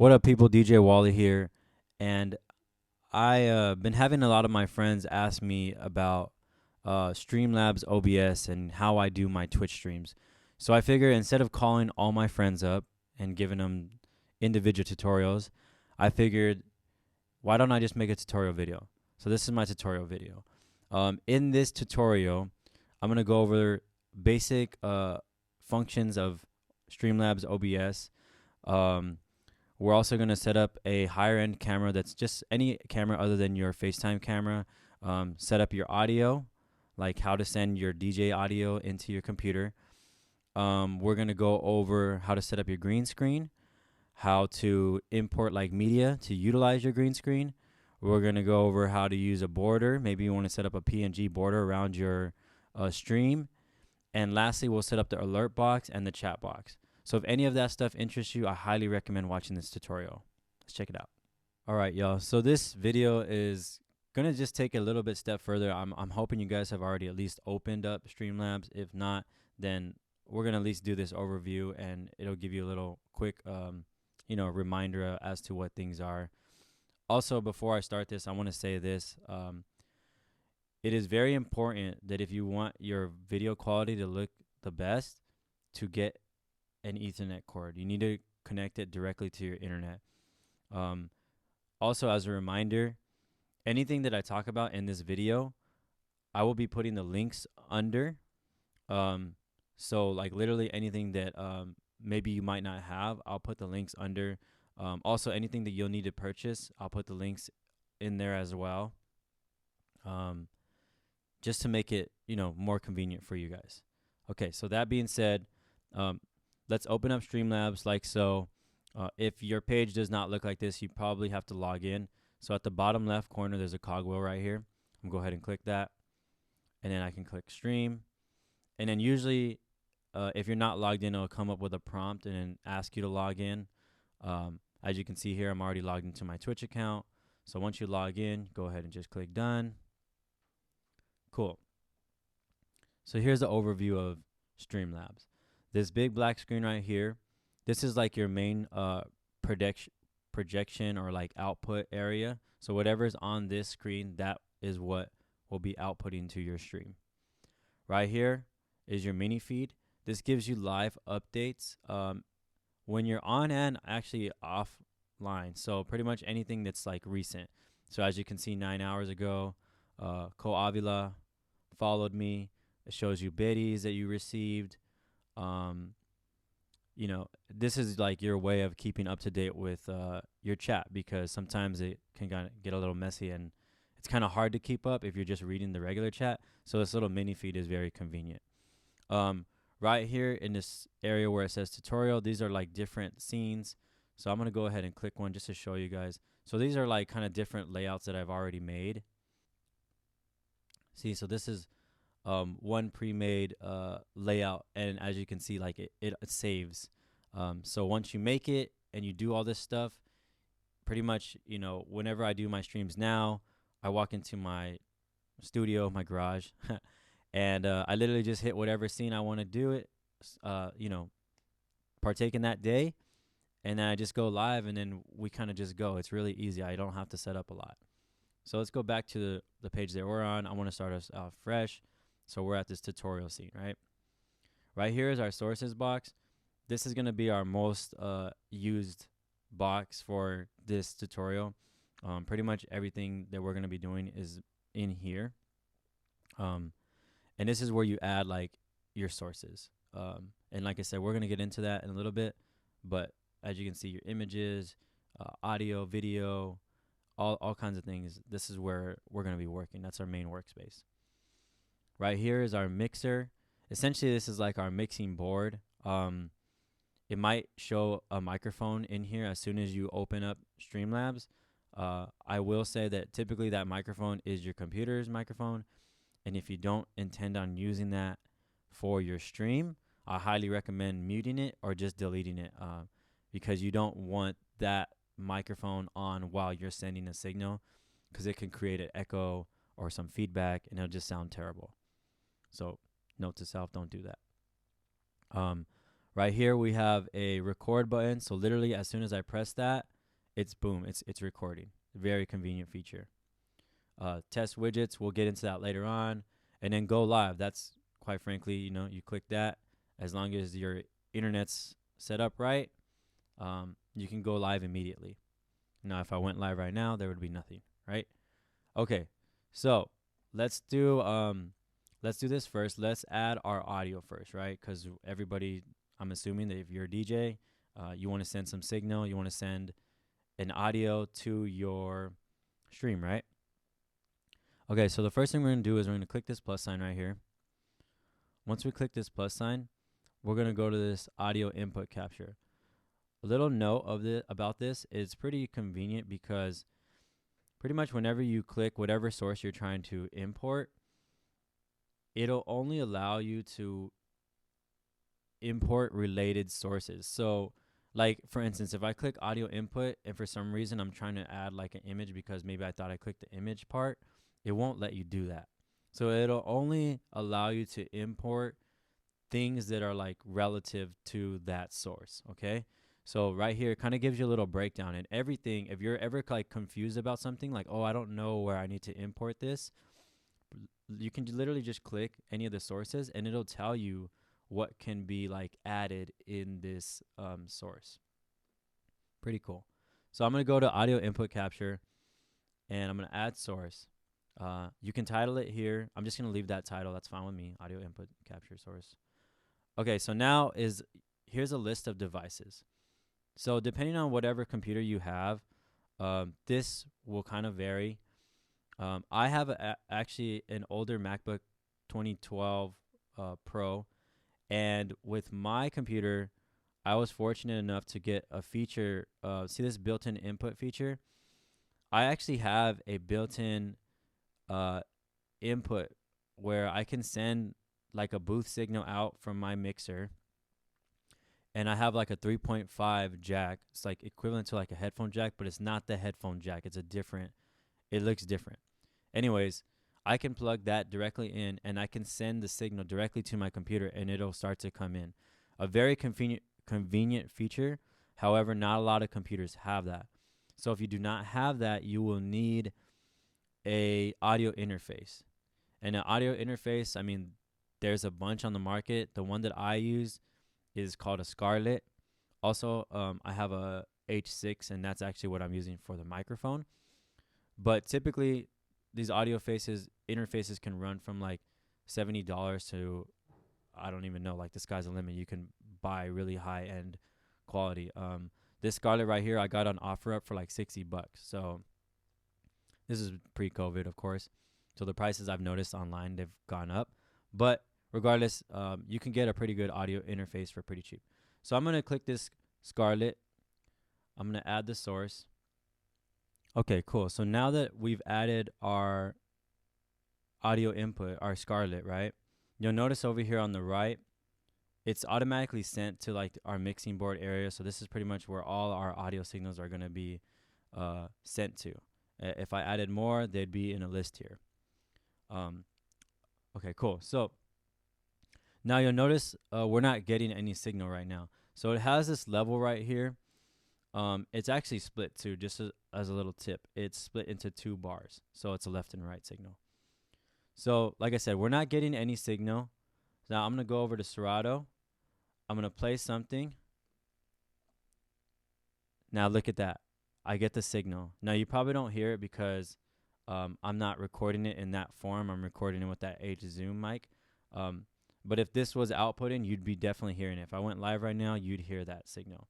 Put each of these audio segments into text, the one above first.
What up, people? DJ Wally here, and I been having a lot of my friends ask me about Streamlabs OBS and how I do my Twitch streams. So I figure instead of calling all my friends up and giving them individual tutorials, I figured why don't I just make a tutorial video? So this is my tutorial video. In this tutorial, I'm gonna go over basic functions of Streamlabs OBS. Um, we're also going to set up a higher end camera that's just any camera other than your FaceTime camera. Set up your audio, like how to send your DJ audio into your computer. We're going to go over how to set up your green screen, how to import like media to utilize your green screen. We're going to go over how to use a border. Maybe you want to set up a PNG border around your stream. And lastly, we'll set up the alert box and the chat box. So if any of that stuff interests you, I highly recommend watching this tutorial. Let's check it out. All right, y'all. So this video is going to just take a little bit step further. I'm hoping you guys have already at least opened up Streamlabs. If not, then we're going to at least do this overview, and it'll give you a little quick, reminder as to what things are. Also, before I start this, I want to say this. It is very important that if you want your video quality to look the best, to get an Ethernet cord. You need to connect it directly to your internet. Also, as a reminder, anything that I talk about in this video, I will be putting the links under. So like literally anything that maybe you might not have, I'll put the links under. Also, anything that you'll need to purchase, I'll put the links in there as well. Just to make it, more convenient for you guys. Okay, so that being said, let's open up Streamlabs like so. If your page does not look like this, you probably have to log in. So at the bottom left corner, there's a cogwheel right here. I'm going to go ahead and click that. And then I can click stream. And then usually, if you're not logged in, it'll come up with a prompt and then ask you to log in. As you can see here, I'm already logged into my Twitch account. So once you log in, go ahead and just click done. Cool. So here's the overview of Streamlabs. This big black screen right here, this is like your main projection or like output area. So whatever's on this screen, that is what will be outputting to your stream. Right here is your mini feed. This gives you live updates when you're on and actually offline. So pretty much anything that's like recent. So as you can see, 9 hours ago, Co Avila followed me. It shows you biddies that you received. This is like your way of keeping up to date with your chat, because sometimes it can kind of get a little messy and it's kind of hard to keep up if you're just reading the regular chat. So this little mini feed is very convenient. Right here in this area where it says tutorial, these are like different scenes. So I'm going to go ahead and click one just to show you guys. So these are like kind of different layouts that I've already made. See, so this is one pre-made layout, and as you can see, like it saves. So once you make it and you do all this stuff, pretty much, whenever I do my streams now, I walk into my studio, my garage, and I literally just hit whatever scene I want to do it, partake in that day, and then I just go live, and then we kind of just go. It's really easy. I don't have to set up a lot. So let's go back to the page that we're on. I want to start us off fresh. So we're at this tutorial scene, right? Right here is our sources box. This is going to be our most used box for this tutorial. Pretty much everything that we're going to be doing is in here. And this is where you add like your sources. And like I said, we're going to get into that in a little bit. But as you can see, your images, audio, video, all kinds of things. This is where we're going to be working. That's our main workspace. Right here is our mixer. Essentially, this is like our mixing board. It might show a microphone in here as soon as you open up Streamlabs. I will say that typically that microphone is your computer's microphone. And if you don't intend on using that for your stream, I highly recommend muting it or just deleting it, because you don't want that microphone on while you're sending a signal, because it can create an echo or some feedback and it'll just sound terrible. So note to self, don't do that. Right here we have a record button. So literally as soon as I press that, it's boom, it's recording. Very convenient feature. Test widgets, we'll get into that later on. And then go live. That's quite frankly, you click that. As long as your internet's set up right, you can go live immediately. Now, if I went live right now, there would be nothing, right? Okay, so let's do this first. Let's add our audio first, right? Because everybody, I'm assuming that if you're a DJ, you want to send some signal, you want to send an audio to your stream, right? Okay, so the first thing we're going to do is we're going to click this plus sign right here. Once we click this plus sign, we're going to go to this audio input capture. A little note about this is pretty convenient because pretty much whenever you click whatever source you're trying to import, it'll only allow you to import related sources. So like for instance, if I click audio input and for some reason I'm trying to add like an image because maybe I thought I clicked the image part, it won't let you do that. So it'll only allow you to import things that are like relative to that source, okay? So right here, it kind of gives you a little breakdown and everything. If you're ever like confused about something like, oh, I don't know where I need to import this, you can literally just click any of the sources and it'll tell you what can be like added in this source. Pretty cool. So I'm going to go to audio input capture and I'm going to add source. You can title it here. I'm just going to leave that title. That's fine with me. Audio input capture source. Okay, so now here's a list of devices. So depending on whatever computer you have, this will kind of vary. I have actually an older MacBook 2012 Pro, and with my computer, I was fortunate enough to get a feature. See this built-in input feature? I actually have a built-in input where I can send like a booth signal out from my mixer, and I have like a 3.5 jack. It's like equivalent to like a headphone jack, but it's not the headphone jack. It looks different. Anyways, I can plug that directly in and I can send the signal directly to my computer and it'll start to come in. A very convenient feature. However, not a lot of computers have that. So if you do not have that, you will need a audio interface. And an audio interface, I mean, there's a bunch on the market. The one that I use is called a Scarlett. Also, I have a H6, and that's actually what I'm using for the microphone. But typically, these audio interfaces can run from like $70 to, I don't even know, like the sky's the limit. You can buy really high-end quality. This Scarlett right here, I got on OfferUp for like $60. So this is pre-COVID, of course. So the prices I've noticed online, they've gone up. But regardless, you can get a pretty good audio interface for pretty cheap. So I'm going to click this Scarlett. I'm going to add the source. Okay, cool. So now that we've added our audio input, our Scarlett, right? You'll notice over here on the right, it's automatically sent to like our mixing board area. So this is pretty much where all our audio signals are going to be sent to. If I added more, they'd be in a list here. Okay, cool. So now you'll notice we're not getting any signal right now. So it has this level right here. It's actually split too, just as a little tip. It's split into 2 bars. So it's a left and right signal. So like I said, we're not getting any signal. Now I'm going to go over to Serato. I'm going to play something. Now look at that. I get the signal. Now you probably don't hear it because I'm not recording it in that form. I'm recording it with that H zoom mic. But if this was outputting, you'd be definitely hearing it. If I went live right now, you'd hear that signal.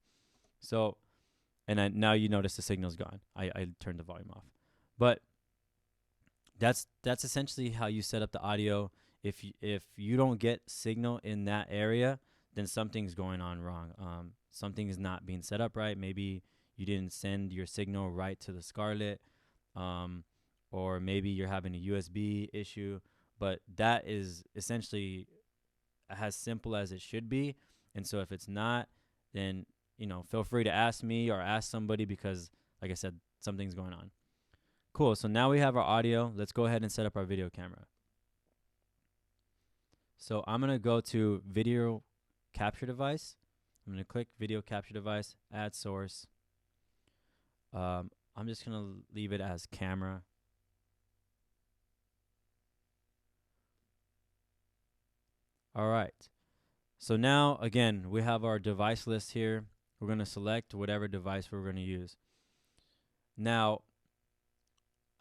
So, and now you notice the signal's gone. I turned the volume off. But that's essentially how you set up the audio. If you don't get signal in that area, then something's going on wrong. Something is not being set up right. Maybe you didn't send your signal right to the Scarlett, or maybe you're having a USB issue. But that is essentially as simple as it should be. And so if it's not, then feel free to ask me or ask somebody because, like I said, something's going on. Cool. So now we have our audio. Let's go ahead and set up our video camera. So I'm going to go to video capture device. I'm going to click video capture device, add source. I'm just going to leave it as camera. All right. So now, again, we have our device list here. We're going to select whatever device we're going to use. Now,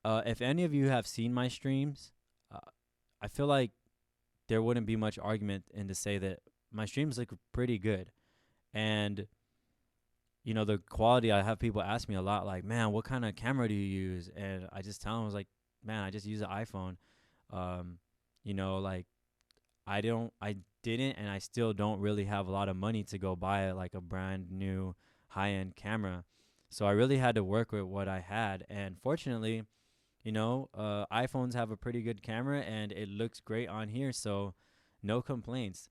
if any of you have seen my streams, I feel like there wouldn't be much argument in to say that my streams look pretty good. And, you know, the quality, I have people ask me a lot, like, man, what kind of camera do you use? And I just tell them, I was like, man, I just use an iPhone. You know, like, I didn't, and I still don't really have a lot of money to go buy like a brand new high-end camera. So I really had to work with what I had. And fortunately, you know, iPhones have a pretty good camera and it looks great on here. So no complaints.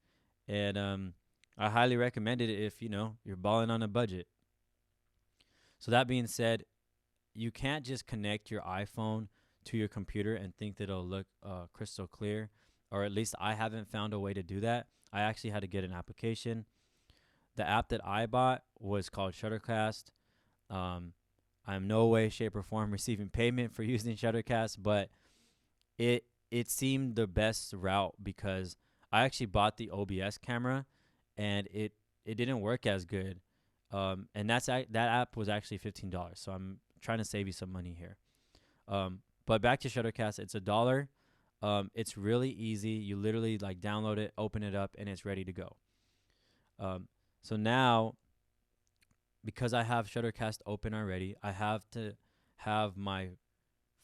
And I highly recommend it if, you know, you're balling on a budget. So that being said, you can't just connect your iPhone to your computer and think that it'll look crystal clear, or at least I haven't found a way to do that. I actually had to get an application. The app that I bought was called Shuttercast. I'm no way, shape, or form receiving payment for using Shuttercast, but it seemed the best route because I actually bought the OBS camera and it didn't work as good. And that app was actually $15. So I'm trying to save you some money here. But back to Shuttercast, it's $1. It's really easy. You literally like download it, open it up, and it's ready to go. So now, because I have Shuttercast open already, I have to have my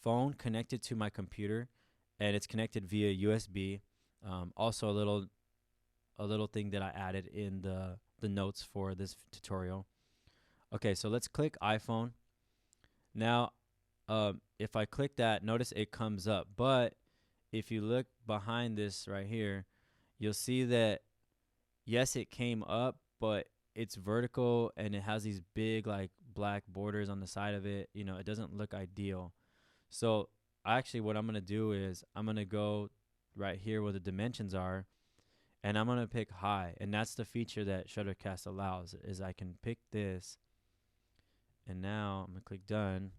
phone connected to my computer, and it's connected via USB. Also, a little thing that I added in the notes for this tutorial. Okay, so let's click iPhone. Now, if I click that, notice it comes up. But if you look behind this right here, you'll see that, yes, it came up, but it's vertical and it has these big like black borders on the side of it. You know, it doesn't look ideal. So actually what I'm going to do is I'm going to go right here where the dimensions are, and I'm going to pick high. And that's the feature that Shuttercast allows, is I can pick this. And now I'm going to click done.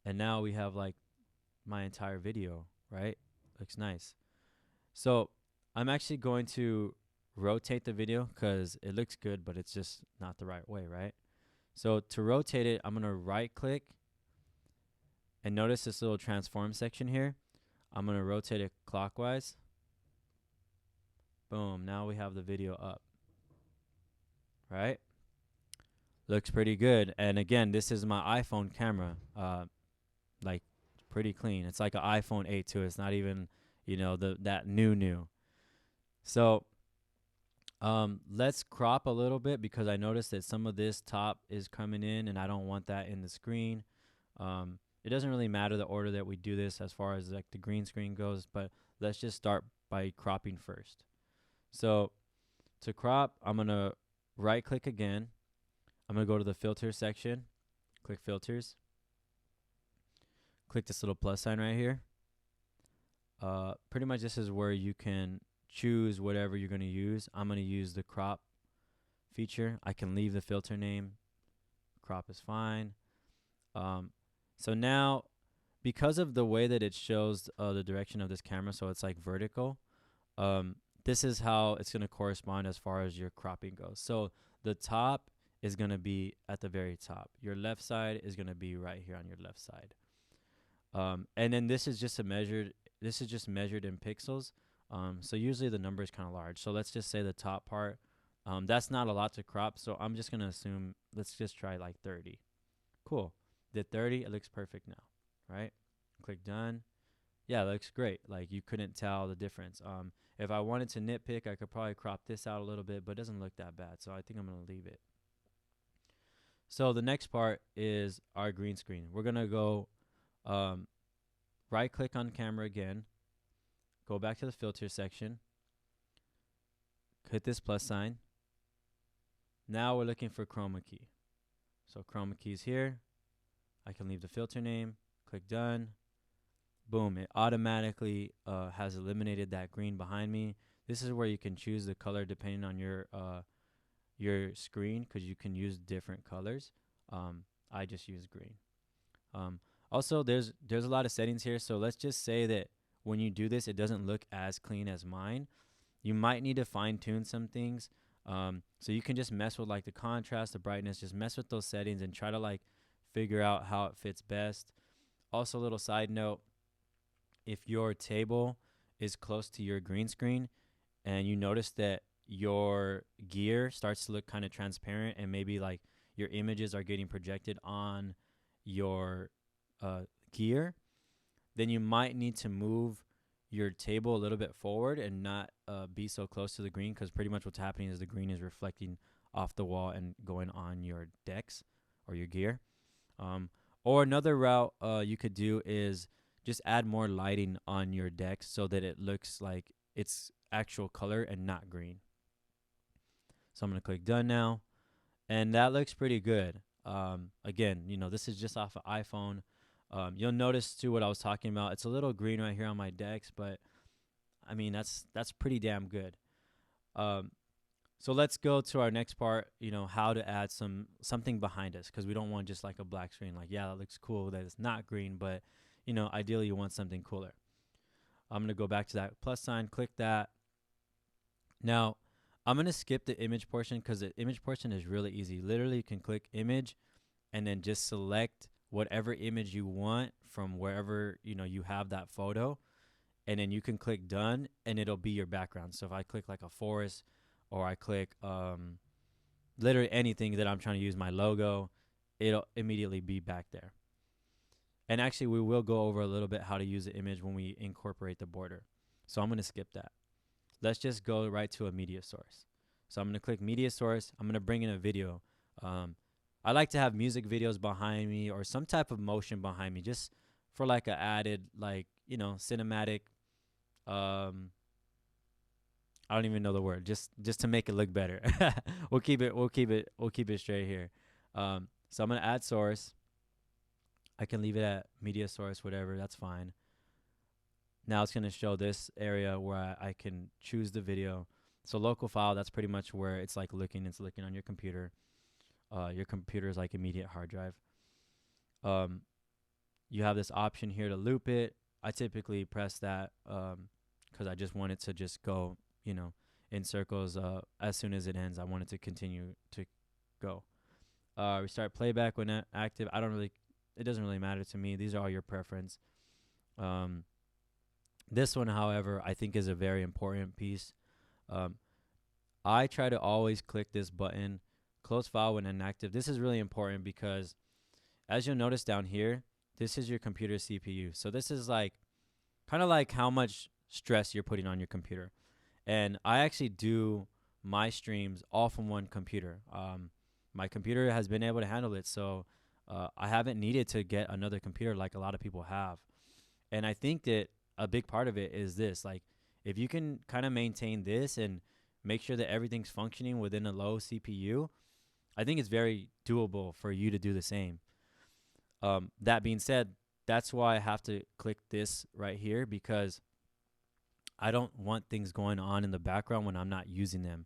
And now we have like my entire video, right? Looks nice. So I'm actually going to rotate the video because it looks good, but it's just not the right way, right? So to rotate it, I'm going to right click and notice this little transform section here. I'm going to rotate it clockwise. Boom. Now we have the video up, right? Looks pretty good. And again, this is my iPhone camera. Like pretty clean. It's like an iPhone 8 too. It's not even, you know, that new. So let's crop a little bit because I noticed that some of this top is coming in and I don't want that in the screen. It doesn't really matter the order that we do this as far as like the green screen goes, but let's just start by cropping first. So to crop, I'm going to right click again. I'm going to go to the filter section, click filters, click this little plus sign right here. Pretty much this is where you can choose whatever you're going to use. I'm going to use the crop feature. I can leave the filter name. Crop is fine. So now, because of the way that it shows the direction of this camera, so it's like vertical, this is how it's going to correspond as far as your cropping goes. So the top is going to be at the very top. Your left side is going to be right here on your left side. And then this is just measured in pixels. So usually the number is kind of large. So let's just say the top part, that's not a lot to crop. So I'm just going to assume, let's just try like 30. Cool. Did 30, it looks perfect now, right? Click done. Yeah, it looks great. Like you couldn't tell the difference. If I wanted to nitpick, I could probably crop this out a little bit, but it doesn't look that bad. So I think I'm going to leave it. So the next part is our green screen. We're going to go right click on camera again, go back to the filter section, hit this plus sign. Now we're looking for chroma key. So chroma key is here. I can leave the filter name, click done. Boom, it automatically has eliminated that green behind me. This is where you can choose the color depending on your your screen because you can use different colors. I just use green. Um, Also, there's a lot of settings here. So let's just say that when you do this, it doesn't look as clean as mine. You might need to fine tune some things. So you can just mess with like the contrast, the brightness, just mess with those settings and try to like figure out how it fits best. Also, a little side note, if your table is close to your green screen and you notice that your gear starts to look kind of transparent and maybe like your images are getting projected on your gear, then you might need to move your table a little bit forward and not be so close to the green, because pretty much what's happening is the green is reflecting off the wall and going on your decks or your gear. Or another route you could do is just add more lighting on your decks so that it looks like it's actual color and not green. So I'm going to click done now, and that looks pretty good. Again, this is just off of iPhone. You'll notice too what I was talking about. It's a little green right here on my decks, but I mean that's pretty damn good. So let's go to our next part. How to add something behind us, because we don't want just like a black screen. Like, yeah, that looks cool that it's not green, but ideally you want something cooler. I'm gonna go back to that plus sign, click that. Now I'm gonna skip the image portion because the image portion is really easy. Literally, you can click image and then just select whatever image you want from wherever you have that photo, and then you can click done and it'll be your background. So if I click like a forest, or I click literally anything that I'm trying to use, my logo, it'll immediately be back there. And actually we will go over a little bit how to use the image when we incorporate the border, so I'm going to skip that. Let's just go right to a media source. So I'm going to click media source. I'm going to bring in a video. I like to have music videos behind me or some type of motion behind me, just for like a added cinematic. I don't even know the word. Just to make it look better. We'll keep it straight here. So I'm gonna add source. I can leave it at media source, whatever. That's fine. Now it's gonna show this area where I can choose the video. So local file, that's pretty much where it's like looking. It's looking on your computer. Your computer is like immediate hard drive. You have this option here to loop it. I typically press that because I just want it to just go, in circles. As soon as it ends, I want it to continue to go. Restart playback when active. It doesn't really matter to me. These are all your preference. This one, however, I think is a very important piece. I try to always click this button, close file when inactive. This is really important because, as you'll notice down here, this is your computer CPU. So this is like kind of like how much stress you're putting on your computer. And I actually do my streams all from one computer. My computer has been able to handle it, so I haven't needed to get another computer like a lot of people have. And I think that a big part of it is this. Like, if you can kind of maintain this and make sure that everything's functioning within a low CPU, I think it's very doable for you to do the same. That being said, that's why I have to click this right here, because I don't want things going on in the background when I'm not using them.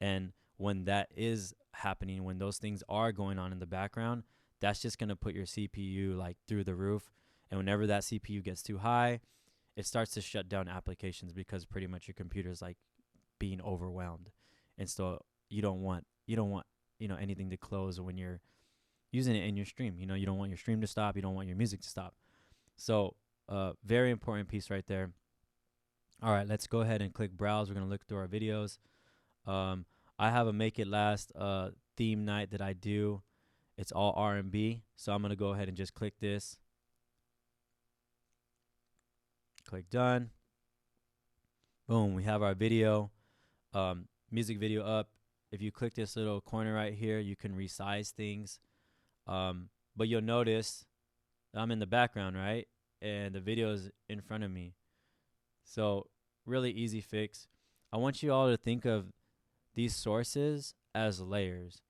And when that is happening, when those things are going on in the background, that's just going to put your CPU like through the roof. And whenever that CPU gets too high, it starts to shut down applications, because pretty much your computer is like being overwhelmed. And so you don't want anything to close when you're using it in your stream. You don't want your stream to stop. You don't want your music to stop. So very important piece right there. All right, let's go ahead and click browse. We're going to look through our videos. I have a Make It Last theme night that I do. It's all R&B. So I'm going to go ahead and just click this. Click done. Boom, we have our video. Music video up. If you click this little corner right here, you can resize things. But you'll notice I'm in the background, right? And the video is in front of me. So really easy fix. I want you all to think of these sources as layers,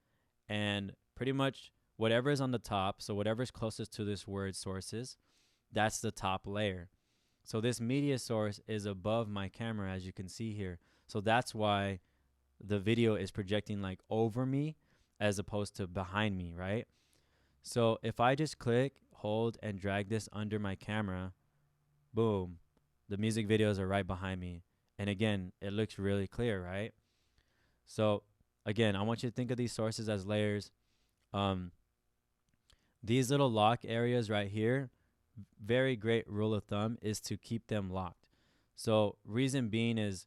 and pretty much whatever is on the top, so whatever is closest to this word sources, that's the top layer. So this media source is above my camera, as you can see here. So that's why the video is projecting like over me as opposed to behind me, right? So if I just click, hold, and drag this under my camera, boom, the music videos are right behind me. And again, it looks really clear, right? So again, I want you to think of these sources as layers. These little lock areas right here, very great rule of thumb is to keep them locked. So reason being is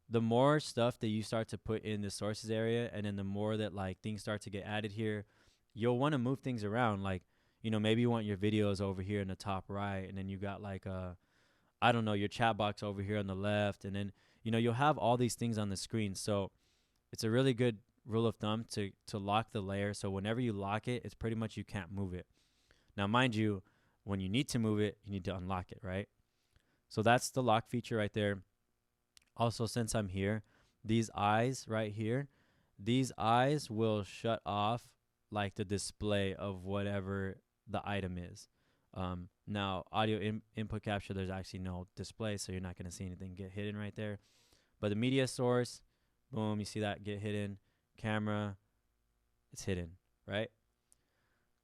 the more stuff that you start to put in the sources area, and then the more that like things start to get added here, you'll want to move things around. Like, you know, maybe you want your videos over here in the top right, and then you got like I don't know, your chat box over here on the left, and then, you know, you'll have all these things on the screen. So it's a really good rule of thumb to lock the layer. So whenever you lock it, it's pretty much you can't move it. Now, mind you, when you need to move it, you need to unlock it, right? So that's the lock feature right there. Also, since I'm here, these eyes right here, these eyes will shut off like the display of whatever the item is. Now, audio input capture, there's actually no display, so you're not going to see anything get hidden right there. But the media source, boom, you see that get hidden. Camera, it's hidden, right?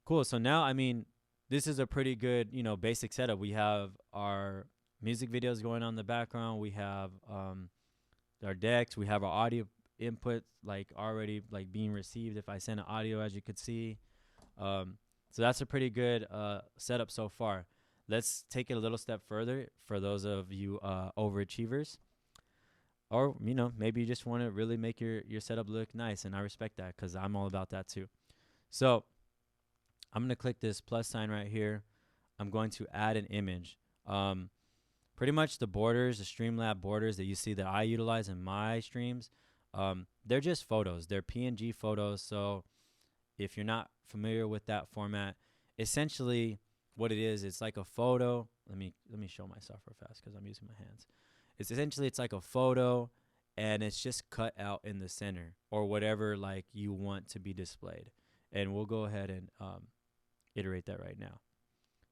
Cool. So now, I mean, this is a pretty good, you know, basic setup. We have our music videos going on in the background. We have our decks. We have our audio input like already like being received if I send an audio, as you could see. So that's a pretty good setup so far. Let's take it a little step further for those of you overachievers. Or, you know, maybe you just want to really make your setup look nice, and I respect that because I'm all about that too. So I'm going to click this plus sign right here. I'm going to add an image. Pretty much the borders, the Streamlabs borders that you see that I utilize in my streams, they're just photos. They're PNG photos. So if you're not familiar with that format, essentially what it is, it's like a photo. Let me show myself real fast because I'm using my hands. It's essentially, it's like a photo, and it's just cut out in the center or whatever like you want to be displayed. And we'll go ahead and iterate that right now.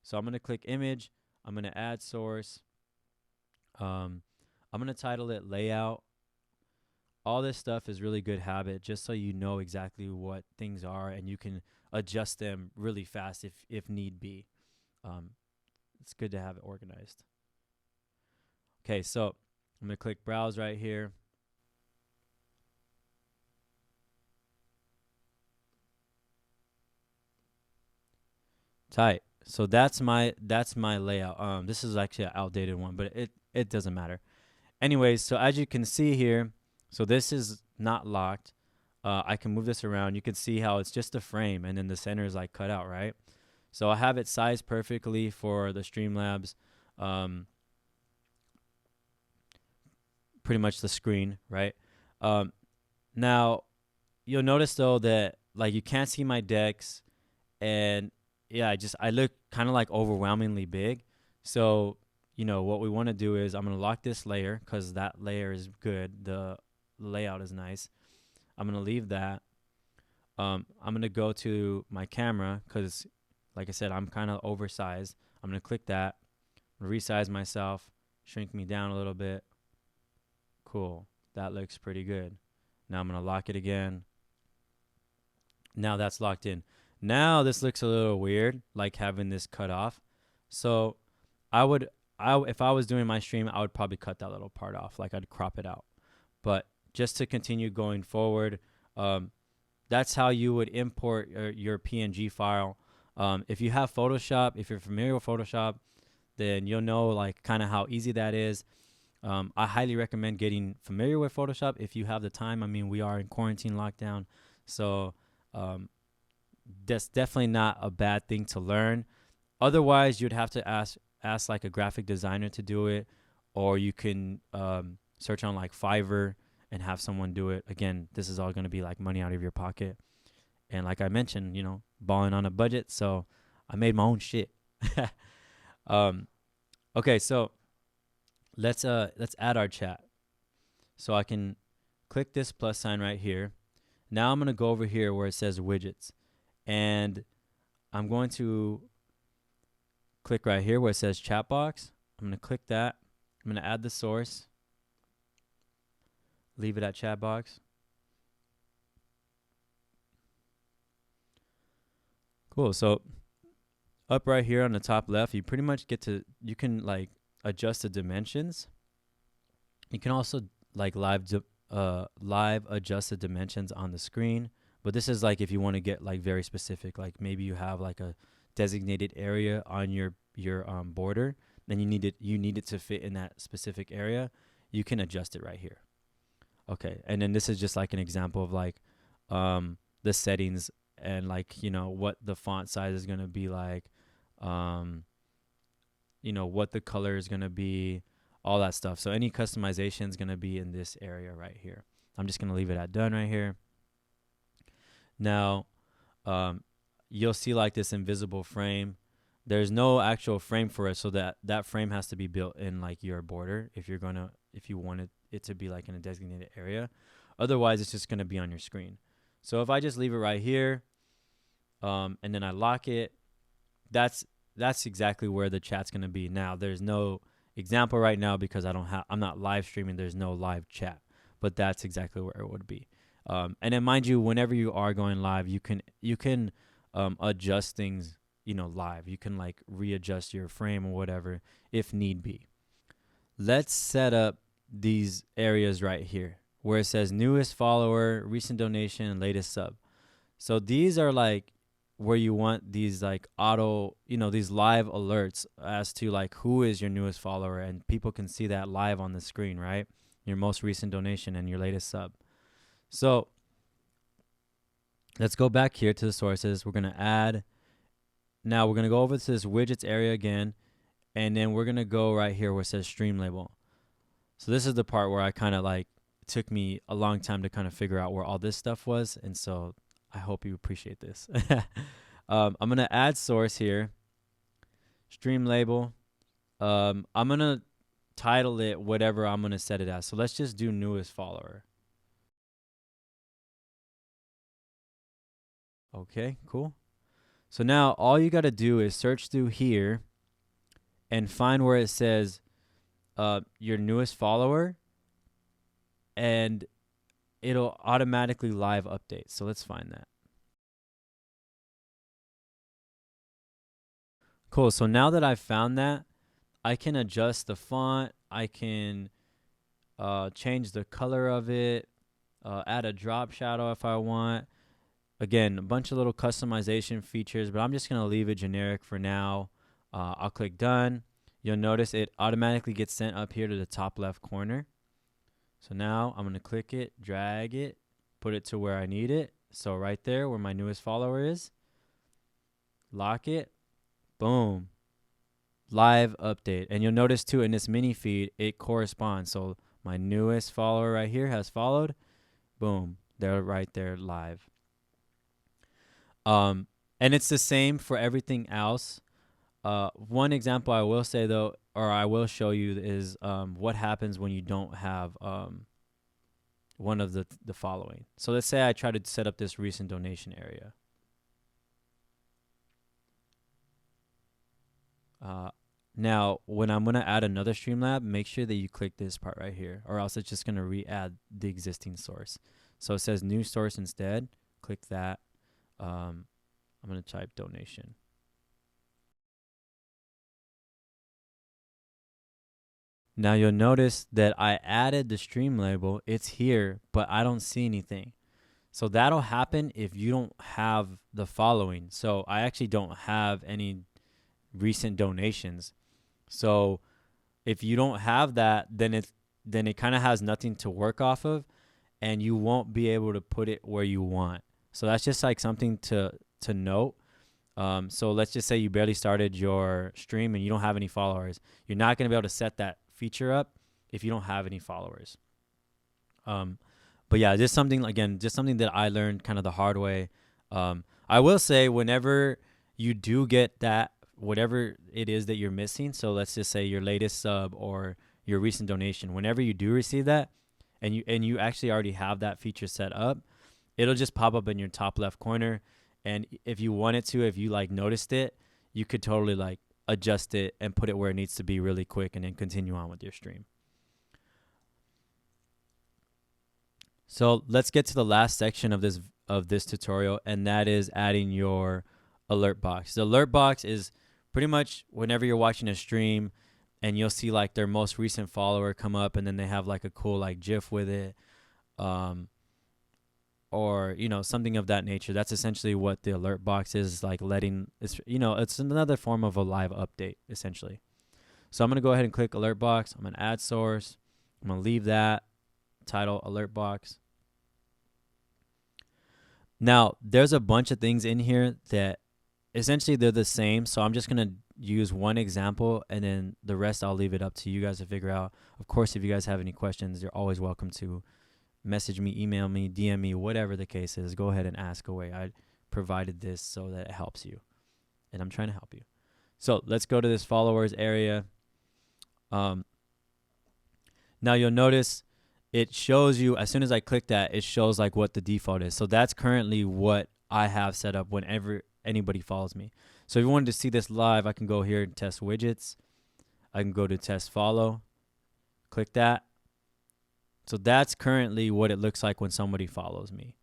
So I'm going to click image. I'm going to add source. I'm going to title it layout. All this stuff is really good habit, just so you know exactly what things are and you can adjust them really fast if need be. It's good to have it organized. Okay, so I'm going to click browse right here. Tight. So that's my layout. This is actually an outdated one, but it doesn't matter. Anyways, so as you can see here, so this is not locked. I can move this around. You can see how it's just a frame, and then the center is like cut out, right? So I have it sized perfectly for the Streamlabs. Pretty much the screen, right? Now, you'll notice though that like you can't see my decks, and yeah, I look kind of like overwhelmingly big. So, you know, what we want to do is I'm going to lock this layer because that layer is good. The layout is nice. I'm going to leave that. I'm going to go to my camera because, like I said, I'm kind of oversized. I'm going to click that, resize myself, shrink me down a little bit. Cool. That looks pretty good. Now I'm going to lock it again. Now that's locked in. Now this looks a little weird, like having this cut off. So if I was doing my stream, I would probably cut that little part off, like I'd crop it out. But just to continue going forward, that's how you would import your PNG file. If you have Photoshop, if you're familiar with Photoshop, then you'll know like kind of how easy that is. I highly recommend getting familiar with Photoshop if you have the time. I mean, we are in quarantine lockdown, so that's definitely not a bad thing to learn. Otherwise, you'd have to ask like a graphic designer to do it, or you can search on like Fiverr and have someone do it. Again, this is all going to be like money out of your pocket. And like I mentioned, you know, balling on a budget, so I made my own shit. Okay, so let's add our chat. So I can click this plus sign right here. Now I'm going to go over here where it says widgets, and I'm going to click right here where it says chat box. I'm going to click that. I'm going to add the source. Leave it at chat box. Cool. So up right here on the top left, you pretty much you can like adjust the dimensions. You can also like live adjust the dimensions on the screen. But this is like if you want to get like very specific, like maybe you have like a designated area on your border, then you need it to fit in that specific area. You can adjust it right here. Okay, and then this is just like an example of like the settings and like what the font size is gonna be like, um, what the color is gonna be, all that stuff. So any customization is gonna be in this area right here. I'm just gonna leave it at done right here. Now, you'll see like this invisible frame. There's no actual frame for it, so that frame has to be built in like your border if you wanted it to be like in a designated area. Otherwise, it's just gonna be on your screen. So if I just leave it right here, and then I lock it, that's exactly where the chat's gonna be. Now, there's no example right now because I'm not live streaming. There's no live chat, but that's exactly where it would be. And then mind you, whenever you are going live, you can adjust things, live. You can like readjust your frame or whatever if need be. Let's set up these areas right here where it says newest follower, recent donation, and latest sub. So these are like where you want these like these live alerts as to like who is your newest follower, and people can see that live on the screen, right? Your most recent donation and your latest sub. So let's go back here to the sources. We're going to add. Now we're going to go over to this widgets area again, and then we're going to go right here where it says stream label. So this is the part where I kind of like, it took me a long time to kind of figure out where all this stuff was. And so I hope you appreciate this. I'm going to add source here, stream label. I'm going to title it whatever I'm going to set it as. So let's just do newest follower. Okay, cool. So now all you got to do is search through here and find where it says your newest follower, and it'll automatically live update. So let's find that. Cool. So now that I've found that, I can adjust the font. I can change the color of it, add a drop shadow if I want. Again, a bunch of little customization features, but I'm just going to leave it generic for now. I'll click done. You'll notice it automatically gets sent up here to the top left corner. So now I'm going to click it, drag it, put it to where I need it. So right there where my newest follower is, lock it, boom, live update. And you'll notice too in this mini feed, it corresponds. So my newest follower right here has followed, boom, they're right there live. And it's the same for everything else. One example I will say though, or I will show you, is what happens when you don't have one of the following. So let's say I try to set up this recent donation area. Now, when I'm going to add another Streamlab, make sure that you click this part right here, or else it's just going to re-add the existing source. So it says new source instead. Click that. I'm going to type donation. Now you'll notice that I added the stream label. It's here, but I don't see anything. So that'll happen if you don't have the following. So I actually don't have any recent donations. So if you don't have that, then it kind of has nothing to work off of, and you won't be able to put it where you want. So that's just like something to note. So let's just say you barely started your stream and you don't have any followers. You're not going to be able to set that feature up if you don't have any followers. But yeah, just something that I learned kind of the hard way. I will say whenever you do get that, whatever it is that you're missing, so let's just say your latest sub or your recent donation, whenever you do receive that and you actually already have that feature set up, it'll just pop up in your top left corner. And if you wanted to, if you like noticed it, you could totally like adjust it and put it where it needs to be really quick and then continue on with your stream. So let's get to the last section of this tutorial, and that is adding your alert box. The alert box is pretty much whenever you're watching a stream and you'll see like their most recent follower come up, and then they have like a cool like GIF with it, or something of that nature. That's essentially what the alert box is, like letting it's another form of a live update essentially. So I'm going to go ahead and click alert box. I'm going to add source. I'm going to leave that title alert box. Now, there's a bunch of things in here that essentially they're the same. So I'm just going to use one example, and then the rest I'll leave it up to you guys to figure out. Of course, if you guys have any questions, you're always welcome to message me, email me, DM me, whatever the case is. Go ahead and ask away. I provided this so that it helps you, and I'm trying to help you. So let's go to this followers area. Now you'll notice it shows you, as soon as I click that, it shows like what the default is. So that's currently what I have set up whenever anybody follows me. So if you wanted to see this live, I can go here and test widgets. I can go to test follow, click that. So that's currently what it looks like when somebody follows me.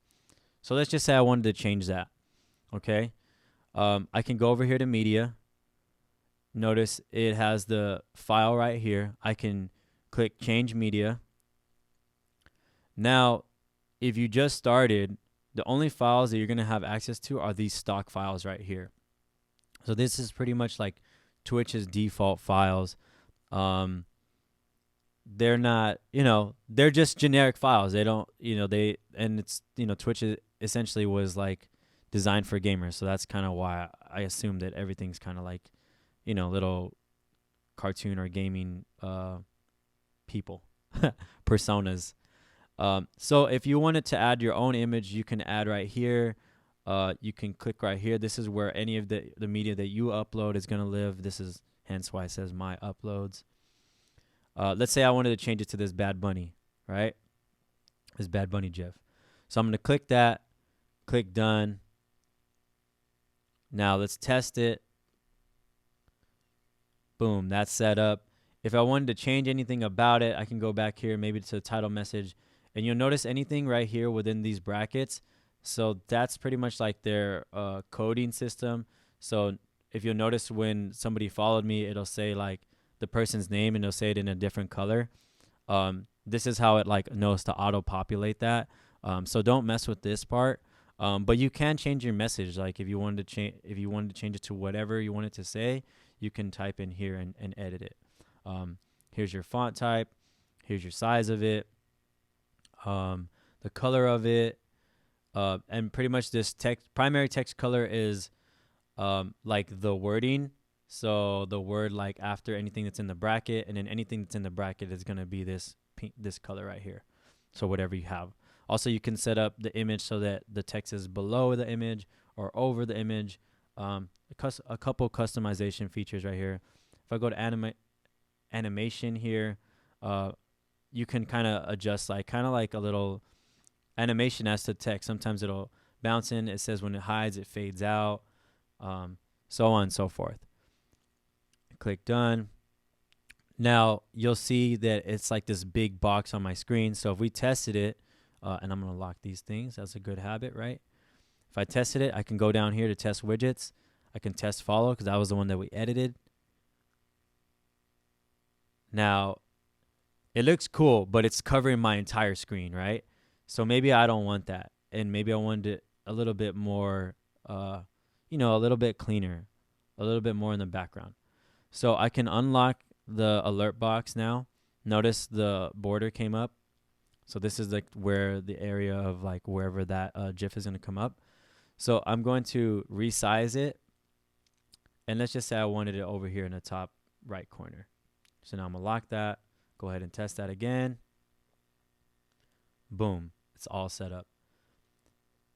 So let's just say I wanted to change that. Okay. I can go over here to media. Notice it has the file right here. I can click change media. Now, if you just started, the only files that you're going to have access to are these stock files right here. So this is pretty much like Twitch's default files. They're not, they're just generic files. They don't, Twitch essentially was like designed for gamers. So that's kind of why I assume that everything's kind of like, little cartoon or gaming people, personas. So if you wanted to add your own image, you can add right here. You can click right here. This is where any of the media that you upload is going to live. This is hence why it says my uploads. Let's say I wanted to change it to this Bad Bunny, right? This Bad Bunny GIF. So I'm going to click that, click done. Now let's test it. Boom, that's set up. If I wanted to change anything about it, I can go back here, maybe to the title message, and you'll notice anything right here within these brackets. So that's pretty much like their coding system. So if you'll notice when somebody followed me, it'll say like the person's name, and it'll say it in a different color. This is how it like knows to auto populate that. So don't mess with this part. But you can change your message. Like if you wanted to change it to whatever you want it to say, you can type in here and edit it. Here's your font type. Here's your size of it. The color of it. And pretty much this primary text color is like the wording. So the word like after anything that's in the bracket, and then anything that's in the bracket is going to be this color right here. So whatever you have. Also, you can set up the image so that the text is below the image or over the image. A couple customization features right here. If I go to animation here, you can kind of adjust kind of like a little animation as to text. Sometimes it'll bounce in. It says when it hides, it fades out, so on and so forth. Click done. Now you'll see that it's like this big box on my screen. So if we tested it, and I'm going to lock these things. That's a good habit, right? If I tested it, I can go down here to test widgets. I can test follow because that was the one that we edited. Now, it looks cool, but it's covering my entire screen, right? So maybe I don't want that. And maybe I want it a little bit more, a little bit cleaner, a little bit more in the background. So I can unlock the alert box now. Notice the border came up. So this is like where the area of like wherever that GIF is going to come up. So I'm going to resize it. And let's just say I wanted it over here in the top right corner. So now I'm going to lock that. Go ahead and test that again. Boom. It's all set up.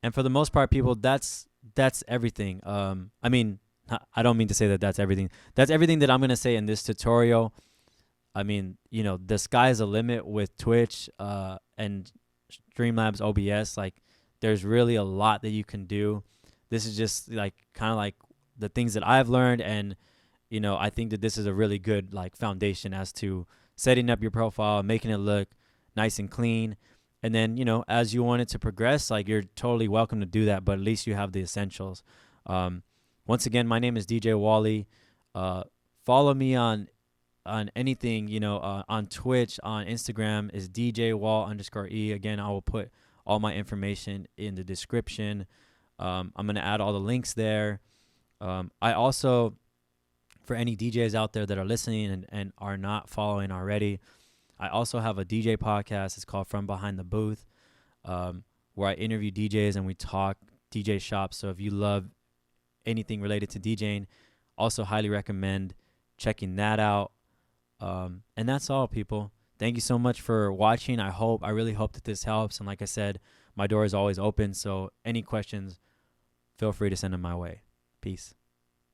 And for the most part, people, that's everything. I mean, I don't mean to say that that's everything. That's everything that I'm going to say in this tutorial. I mean, the sky's the limit with Twitch and Streamlabs OBS. Like, there's really a lot that you can do. This is just like kind of like the things that I've learned, and I think that this is a really good like foundation as to setting up your profile, making it look nice and clean. And then as you want it to progress, like you're totally welcome to do that. But at least you have the essentials. Once again, my name is DJ Wally. Follow me on anything, on Twitch, on Instagram is DJ Wall _E. Again, I will put all my information in the description. I'm going to add all the links there. I also, for any DJs out there that are listening and are not following already, I also have a DJ podcast. It's called From Behind the Booth, where I interview DJs and we talk DJ shops. So if you love anything related to DJing, also highly recommend checking that out. And that's all, people. Thank you so much for watching. I really hope that this helps. And like I said, my door is always open. So any questions, feel free to send them my way. Peace.